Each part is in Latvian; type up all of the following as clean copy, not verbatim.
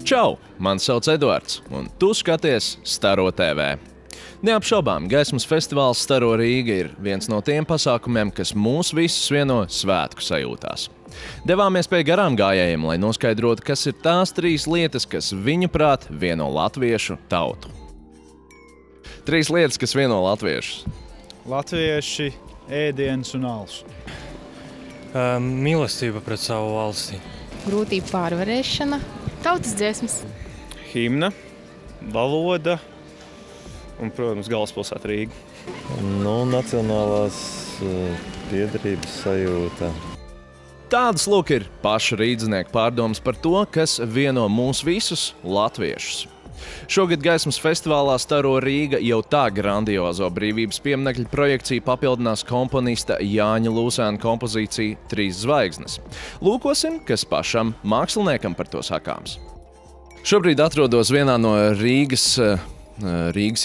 Čau! Mani sauc Eduards, un tu skaties Staro TV. Neapšaubām, Gaismas festivāls Staro Rīga ir viens no tiem pasākumiem, kas mūs visus vieno svētku sajūtās. Devāmies pie garām gājējiem, lai noskaidrotu, kas ir tās 3 lietas, kas viņuprāt vieno latviešu tautu. 3 lietas, kas vieno latviešus. Latvieši, ēdiens un alus. Mīlestība pret savu valsti. Grūtību pārvarēšana. Tautas dziesmas. Himna, valoda un, protams, galvaspilsēta Rīga. Nacionālās piederības sajūta. Tādas lūk ir paša rīdznieka pārdomas par to, kas vieno mūs visus latviešus. Šogad Gaismas festivālā Staro Rīga jau tā grandiozo brīvības pieminekļa projekciju papildinās komponista Jāņa Lūsēna kompozīcija 3 zvaigznes. Lūkosim, kas pašam māksliniekam par to sakāms. Šobrīd atrodos vienā no Rīgas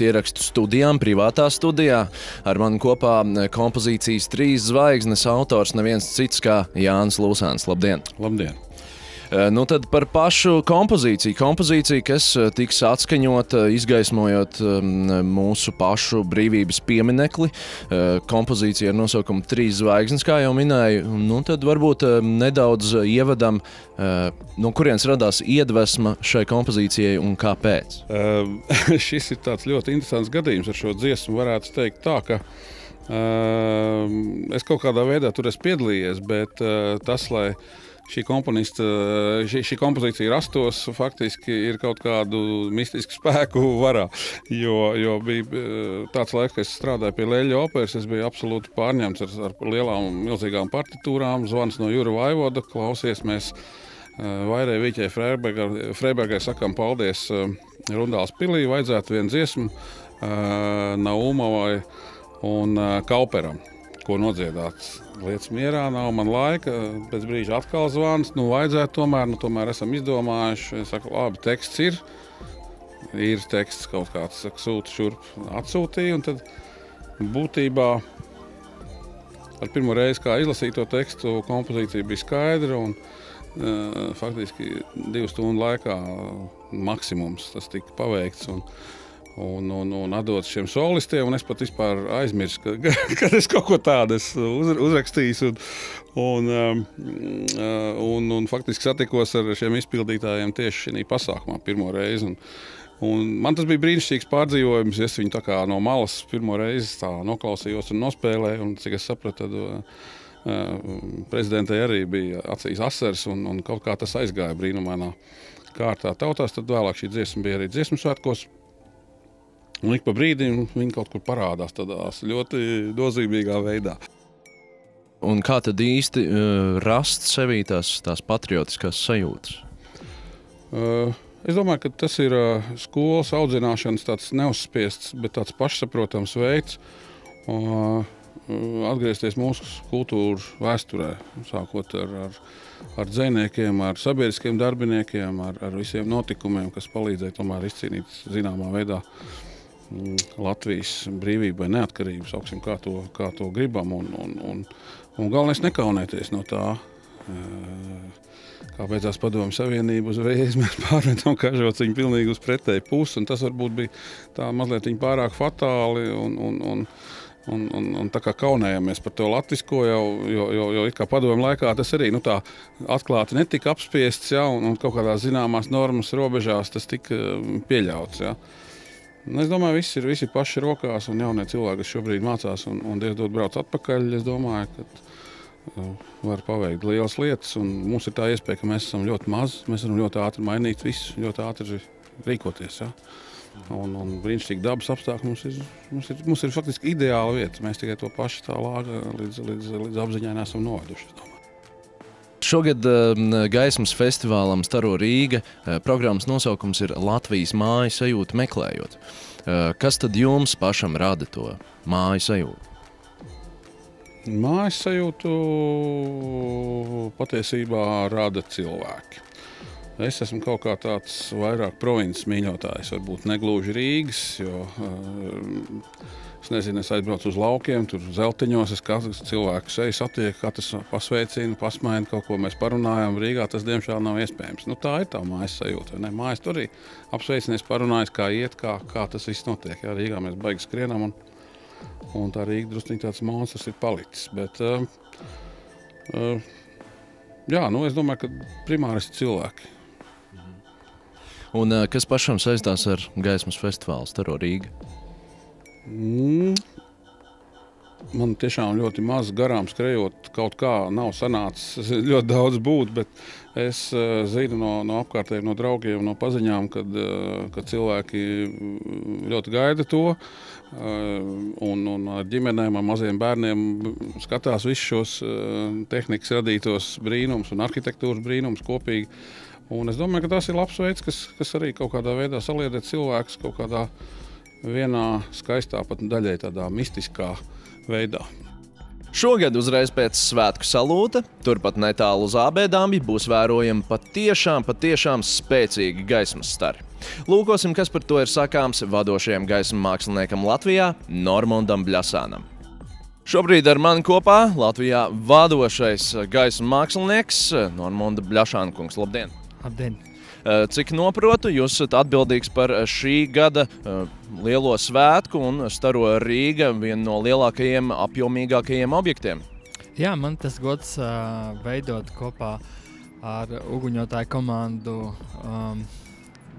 ierakstu studijām, privātā studijā. Ar mani kopā kompozīcijas 3 zvaigznes autors neviens cits kā Jānis Lūsēns. Labdien! Labdien! Tad par pašu kompozīciju. Kompozīcija, kas tiks atskaņota, izgaismojot mūsu pašu brīvības pieminekli. Kompozīcija ar nosaukumu 3 zvaigznes, kā jau minēju. Tad varbūt nedaudz ievadam, no kurienes radās iedvesma šai kompozīcijai un kāpēc? Šis ir tāds ļoti interesants gadījums ar šo dziesmu. Varētu teikt tā, ka es kaut kādā veidā tur esmu piedalījies, bet tas, lai šī kompozīcija rastos, faktiski ir kaut kādu mistisku spēku varā. Jo bija tāds laiks, kad es strādāju pie Leļļa operas, es biju absolūti pārņemts ar lielām, milzīgām partitūrām. Zvans no Jura Vaivoda, klausies, mēs Vairai Vīķai Freibergai sakām paldies Rundāls pilī, vajadzētu vienu dziesmu Naumovai un Kauperam, ko nodziedāts. Lietas mierā, nav man laika, pēc brīža atkal zvans, vajadzētu tomēr esam izdomājuši. Es saku, labi, teksts ir teksts kaut kāds, saku, sūta šurp, atsūtīja, un tad būtībā ar pirmo reizi, kā izlasīju to tekstu, kompozīcija bija skaidra, un faktiski 2 stundu laikā maksimums tas tika paveikts, un atdots šiem solistiem, un es pat vispār aizmirsu, ka es kaut ko tādu uzrakstījis, un faktiski satikos ar šiem izpildītājiem tieši šī pasākumā pirmo reizi. Un man tas bija brīnišķīgs pārdzīvojums, es viņu tā kā no malas pirmo reizi tā noklausījos un nospēlēju, un cik es sapratu, tad prezidentei arī bija acīs asaras, un kaut kā tas aizgāja brīnumainā kārtā tautās, tad vēlāk šī dziesma bija arī dziesmu svētkos. Un ik pa brīdim viņi kaut kur parādās tādās ļoti nozīmīgā veidā. Un kā tad īsti rast sevī tās patriotiskās sajūtas? Es domāju, ka tas ir skolas audzināšanas tāds neuzspiests, bet tāds pašsaprotams veids atgriezties mūsu kultūras vēsturē, sākot ar dzejniekiem, ar sabiedriskiem darbiniekiem, ar visiem notikumiem, kas palīdzēja tomēr izcīnīt zināmā veidā Latvijas brīvību vai neatkarību, sauksim, kā to gribam, un galvenais nekaunēties no tā, kā beidzās Padomju Savienību uzreiz, mēs pārmetam kažociņu pilnīgi uz pretēju pusi, un tas varbūt bija tā mazliet pārāk fatāli, un tā kā kaunējamies par to latvisko, jo it kā padomju laikā tas arī tā atklāti netika apspiests, un kaut kādās zināmās normas robežās tas tika pieļauts. Es domāju, viss ir paši rokās, un jaunie cilvēki, kas šobrīd mācās un Dievs dod brauc atpakaļ, es domāju, ka var paveikt lielas lietas, un mums ir tā iespēja, ka mēs esam ļoti mazi, mēs varam ļoti ātri mainīt visu, ļoti ātri rīkoties. Un brīnišķīgi dabas apstākļi mums ir faktiski ideāla vieta, mēs tikai to paši tā lāga līdz apziņai neesam noveduši. Šogad Gaismas festivālam Staro Rīga programmas nosaukums ir Latvijas māju sajūtu meklējot. Kas tad jums pašam rada to māju sajūtu? Mājas sajūtu patiesībā rada cilvēki. Es esmu kaut kā tāds vairāk provinces mīļotājs, varbūt negluži Rīgas, jo Es nezinu, es aizbraucu uz laukiem, tur Zeltiņos, es katru cilvēku seju satieku, katrs pasveicinu, pasmainu kaut ko, mēs parunājam. Rīgā tas, diemžēl, nav iespējams. Nu, tā ir tā mājas sajūta. Ne? Mājas tur arī apsveicinies, parunājas, kā iet, kā tas viss notiek. Jā, Rīgā mēs baigi skrienam, un tā Rīga drusciņ tāds monstrs ir palicis. Bet, jā, nu, es domāju, ka primāri ir cilvēki. Un kas pašam saistās ar gaismas festivālu Staro Rīga? Man tiešām ļoti maz garām skrejot, kaut kā nav sanācis ļoti daudz būt, bet es zinu no apkārtējiem, no draugiem, no paziņām, kad cilvēki ļoti gaida to. Un ar ģimenēm, ar maziem bērniem skatās visus šos tehnikas radītos brīnums un arhitektūras brīnums kopīgi. Un es domāju, ka tas ir labs veids, kas arī kaut kādā veidā saliedēt cilvēkus kaut kādā vienā skaistā, pat daļai tādā mistiskā veidā. Šogad uzreiz pēc svētku salūta, turpat netālu uz Ābēdāmbi, būs vērojami patiešām spēcīgi gaismas stari. Lūkosim, kas par to ir sakāms vadošajam gaismu māksliniekam Latvijā, Normundam Bļasānam. Šobrīd ar mani kopā Latvijā vadošais gaismu mākslinieks Normunda Bļasāna kungs. Labdien! Labdien! Cik noprotu, jūs esat atbildīgs par šī gada lielo svētku un Staro Rīga vienu no lielākajiem, apjomīgākajiem objektiem. Jā, man tas gods veidot kopā ar uguņotāju komandu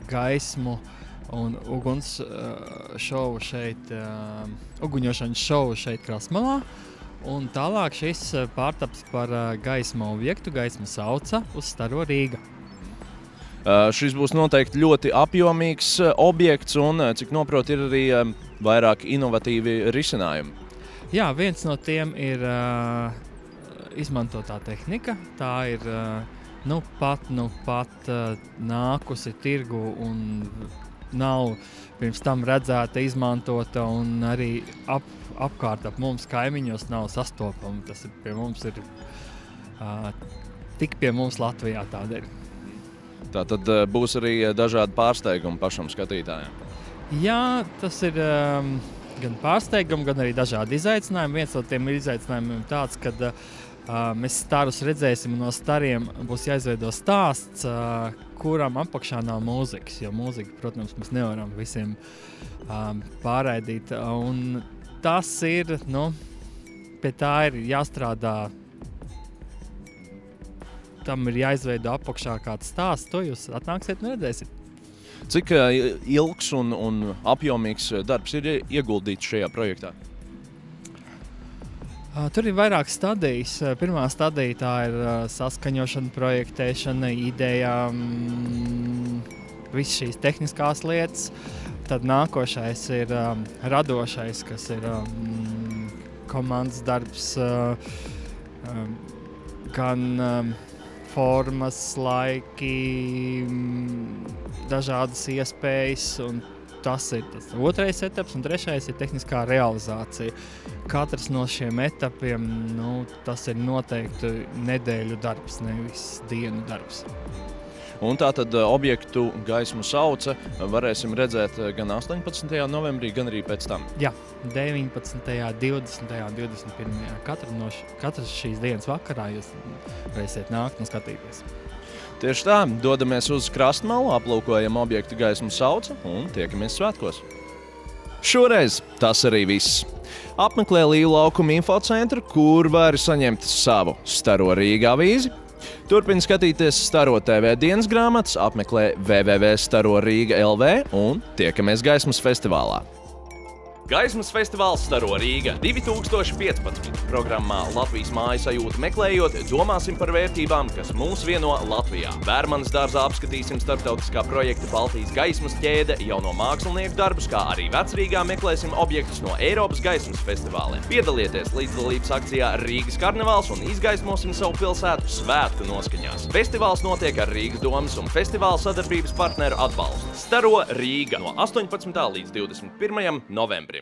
gaismu un uguns šovu šeit, uguņošanas šovu šeit Krasmalā. Un tālāk šis pārtaps par gaismu objektu, gaismu sauca uz Staro Rīga. Šis būs noteikti ļoti apjomīgs objekts un, cik noprot, ir arī vairāk inovatīvi risinājumi. Jā, viens no tiem ir izmantotā tehnika. Tā ir nu pat nākusi tirgu un nav pirms tam redzēta, izmantota un arī apkārt ap mums kaimiņos nav sastopama. Tas pie mums ir tik pie mums Latvijā tādēļ. Tātad būs arī dažādi pārsteigumi pašam skatītājiem. Jā, tas ir gan pārsteigumi, gan arī dažādi izaicinājumi. Viens no tiem izaicinājumiem ir tāds, ka mēs starus redzēsim, un no stariem būs jāizveido stāsts, kuram apakšā nav mūzikas. Jo mūzika, protams, mēs nevaram visiem pārraidīt. Un tas ir, nu, pie tā ir jāstrādā. Tam ir jāizveido apakšā kāds stāsts, to jūs atnāksiet un redzēsiet. Cik ilgs un apjomīgs darbs ir ieguldīts šajā projektā? Tur ir vairākas stadijas. Pirmā stadija tā ir saskaņošana, projektēšana, idejām, visas šīs tehniskās lietas. Tad nākošais ir radošais, kas ir komandas darbs, gan formas, laiki, dažādas iespējas, un tas ir tas otrais etaps, un trešais ir tehniskā realizācija. Katrs no šiem etapiem, nu, tas ir noteikti nedēļu darbs, nevis dienu darbs. Un tātad objektu gaismu sauca varēsim redzēt gan 18. novembrī, gan arī pēc tam. Jā, 19., 20. un 21. Katras šīs dienas vakarā jūs varēsiet nākt un skatīties. Tieši tā, dodamies uz Krastmalu, aplūkojam objektu gaismu sauca un tiekamies svētkos. Šoreiz tas arī viss. Apmeklē Līvu laukuma infocentru, kur vari saņemt savu Staro Rīga avīzi. Turpini skatīties Staro TV dienas grāmatas, apmeklē www.starorīga.lv un tiekamies Gaismas festivālā. Gaismas festivāls Staro Rīga 2015. Programmā Latvijas māju sajūtu meklējot, domāsim par vērtībām, kas mūs vieno Latvijā. Vērmanas dārzā apskatīsim starptautiskā projekta Baltijas gaismas ķēde, jauno mākslinieku darbus, kā arī Vecrīgā meklēsim objektus no Eiropas gaismas festivāliem. Piedalieties līdzdalības akcijā Rīgas karnevāls un izgaismosim savu pilsētu svētku noskaņās. Festivāls notiek ar Rīgas domas un festivāla sadarbības partneru atbalstu. Staro Rīga no 18. līdz 21. novembrim.